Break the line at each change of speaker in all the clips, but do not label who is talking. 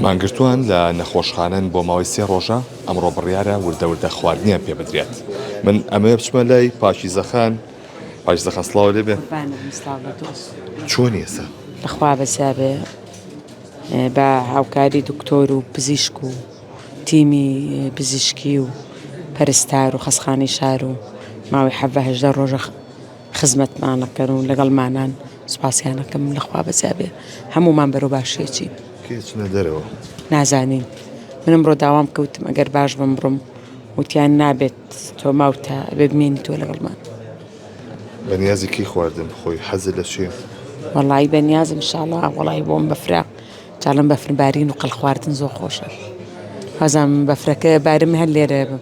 مانگرتووان لە نەخۆشخانەن بۆ ماوەی 3 ڕۆژە ئەمڕۆ بڕیارە وردە خواردنیان پێ بدرێت. من ئەمە بچمە لای پاشیزەخان سڵاو لێ بێ چۆن ئێستا
بەخوا بەسابێ بە هاوکاری دکتۆر و پزیشک و تیمی پزیشکی و پەرستار و خەسخانی شار و ماوەی 18 ڕۆژە خزمەتمانەکەن و لەگەڵمانان سوپاسیانەکەم لەخوا بەسابێ هەمومان بەرەو باشیەچین
کێچنە دەرەوە
نازانین. منم ڕۆ داوام کەوتم ئەگەر باش بم بڕم وتیان نابێت تۆ ماوتە ببمێنی تۆ لەگەڵمان.
بەنیازی کەی خواردن خۆی حەزت لە چێ؟
وەڵی بەنیازم ئینشاڵڵا وەڵی بۆم بەفرا جاڵم بەفر بارین و قەڵ خواردن زۆر خۆشە. حەزم بەفرەکە بارم هەر لێرە بم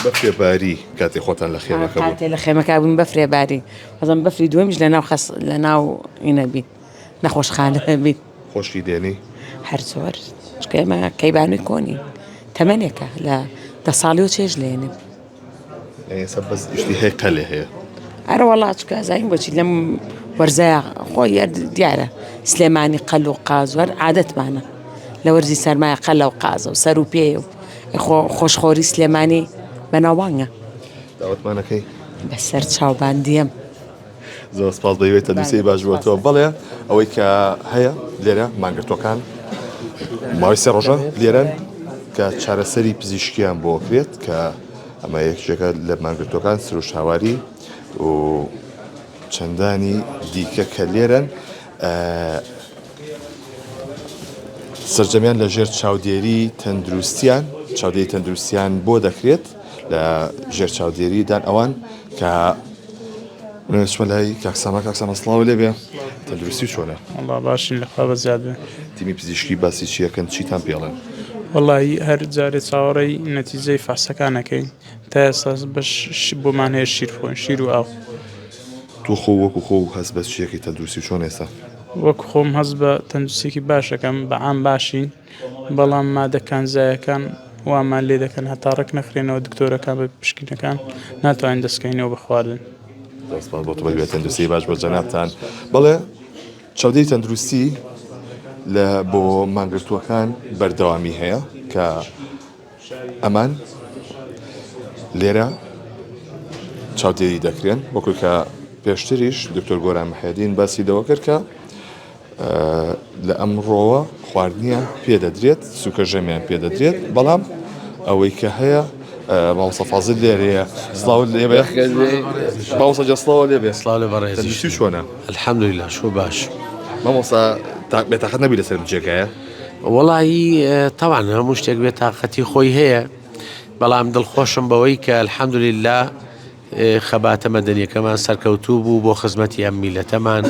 بەفرێ باری کاتێ خۆتان لە خێمەکە بوو
کاتێ لە خێمەکە بووین بەفرێ باری حەزم بەفری دووەمیش لە ناو ئینە بیت نەخۆشخانە بیت.
خۆشی دێنی
هەر زۆر ئێمە کەیبانووی کۆنی تەمەنێکە لە 10 ساڵی و چێژ لێنێ
ئێستا بەس شتی هەیە قەلێ هەیە
ئەرە وەڵات چکە زین بۆچی لەم وەرزەیە خۆی دیارە سلێمانی قەل و قازوەر عادەتمانە لە وەرزی سەرمایە قەلە و قازە و سەر و پێ و خۆشخۆری سلێمانی بەناوبانگە
داوەتمانەکەی
بەسەر چاوباندیم.
زۆر سپاس بەوێتە دووسێ باش بووەوە بەڵێ ئەوەی کە هەیە لێرە مانگرتوەکان ماوەی 3 ڕۆژە لێرەن کە چارەسەری پزیشکیان بۆ کرێت کە ئەمە یەکێکە لە مانگرتوەکان سروش هاواری و چەندانی دیکە کە لێرەن سەرجەمیان لە ژێر چاودێری تەندروستیان بۆ دەکرێت لە ژێر چاودێریدان ئەوان کە منشمە لای کاکسامە سڵاو لێ بێ تەندروستی چۆنە؟
والله باشین لەخوا بەزیاد بێ.
تیمی پزیشکی باسی چیەکەن چیتان پێڵێن؟
وەڵی هەر جارێ چاوەڕێی نەتیجەی فاسەکانەکەین تا ئێستا بەش بۆمان هەیە شیر و ئاو.
تو خۆ وەکو خۆ هەست بە چیەکەی تەندروستی چۆن ئێستا؟
وەکو خۆم هەست بە تەندروستێکی باشەکەم بەعام باشین بەڵام مادەکان زایەکان وامان لێ دەکەن هەتا ڕێک نەخرێنەوە دکتۆرەکان بە پشکنەکان ناتوانین دەستکەینەوە بە خواردن.
دەستپاس بۆ بێت تەندروستی باش بۆ جەنابتان. بەڵێ چاودێری تەندروستی لە بۆ مانگرتووەکان بەردەوامی هەیە کە ئەمان لێرە چاودێری دەکرێن وەکو کە پێشتریش دکتۆر گۆران محەدین باسی دەوە کرد کە لە ئەمڕۆوە خواردنیان پێدەدرێت سوکە ژەمیان پێدەدرێت بەڵام ئەوەی کە هەیە مامۆستا فازڵ لێرەیە سڵاو لێ بێ مامۆستا جە سڵاو لێ بێ
سڵاو لێ بەڕێزی
تەندروستی چۆنە؟
الحەمدولیلا شۆ باش.
مامۆستا بێتاقەت نەبی لەسەر جێگایە؟
وەڵایی تەوان هەموو شتێک بێتاقەتی خۆی هەیە بەڵام دڵخۆشم بەوەی کە الحەمدولیلا خەباتە مەدەنیەکەمان سەرکەوتوو بوو بۆ خزمەتی ئەم میلەتەمان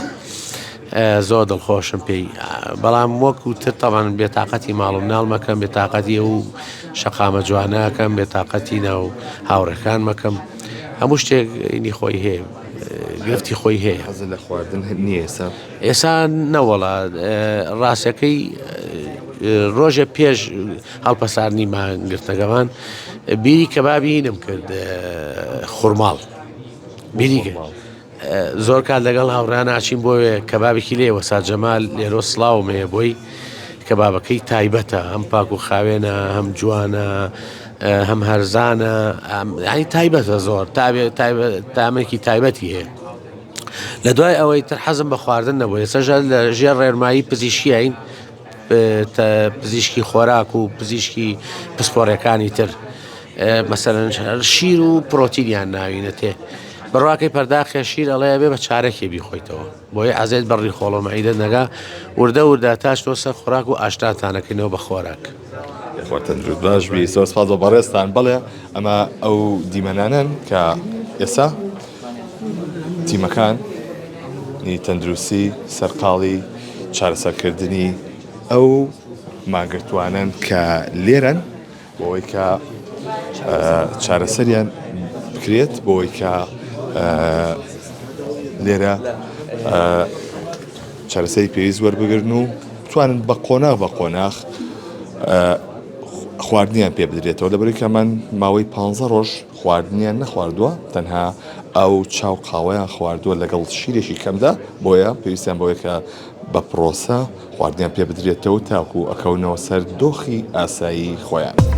زۆر دڵخۆشم پێی بەڵام وەکو تر تەوان بێتاقەتی ماڵم ناڵمەکەم بێتاقەتی ئەو شەقامە جوانەکەم بێتاقەتی ناو هاوڕەکان مەکەم هەموو شتێک ئینی خۆی هەیە گرفتی خۆی هەیە.
حەزت لە خواردن نییە
ئێستا نەوەڵا ڕاستەکەی ڕۆژە پێش هەڵپەساردنی مانگرتنەکەمان بیری کەبابی هینم کرد خوڕماڵ بیری زۆر کات لەگەڵ هاوڕان ئاچین بۆ کەبابێکی لێ وەسا جەمال لێرۆ سڵاومەیە بۆی کەبابەکەی تایبەتە هەم پاک و خاوێنە هەم جوانە هەم هەرزانە ینی تایبەتە زۆر تامێکی تایبەتی هەیە. لە دوای ئەوەی تر حەزم بە خواردن نەبوو ئێستا لە ژێر ڕێنمایی پزیشکیین پزیشکی خۆراک و پزیشکی پسپۆڕەکانی تر مەسەلەن شیر و پرۆتینیان ناوینە تێ بڕواکەی پەرداخە شیر ئەڵەیە بێ بە چارەکێ بیخۆیتەوە بۆی عەزێت بەڕی خۆڵۆمەعیدە نەگا وردە تاش تۆ سەر خوراک و ئاشتاتانەکەینەوە بە خۆراک.
تەندروست باش بی سۆ سپاس بۆ بەڕێستان. بەڵێ ئەمە ئەو دیمەنانن کە ئێستا تیمەکان تەندروستی سەرقاڵی چارەسەرکردنی ئەو مانگرتوانن کە لێرەن بۆەوەی کە چارەسەریان بکرێت بۆی کە لێرە چارەسەری پێویست وەربگرن و بتوانن بە قۆناغ خواردنیان پێ بدرێتەوە لەبەرەوەی کە من ماوەی 15 ڕۆژ خواردنیان نەخواردووە تەنها ئەو چاو قاوەیان خواردووە لەگەڵ شیرێکی کەمدا بۆیە پێویستیان بۆیە کە بە پرۆسە خواردیان پێ بدرێتەوە تاکو ئەکەونەوە سەر دۆخی ئاسایی خۆیان.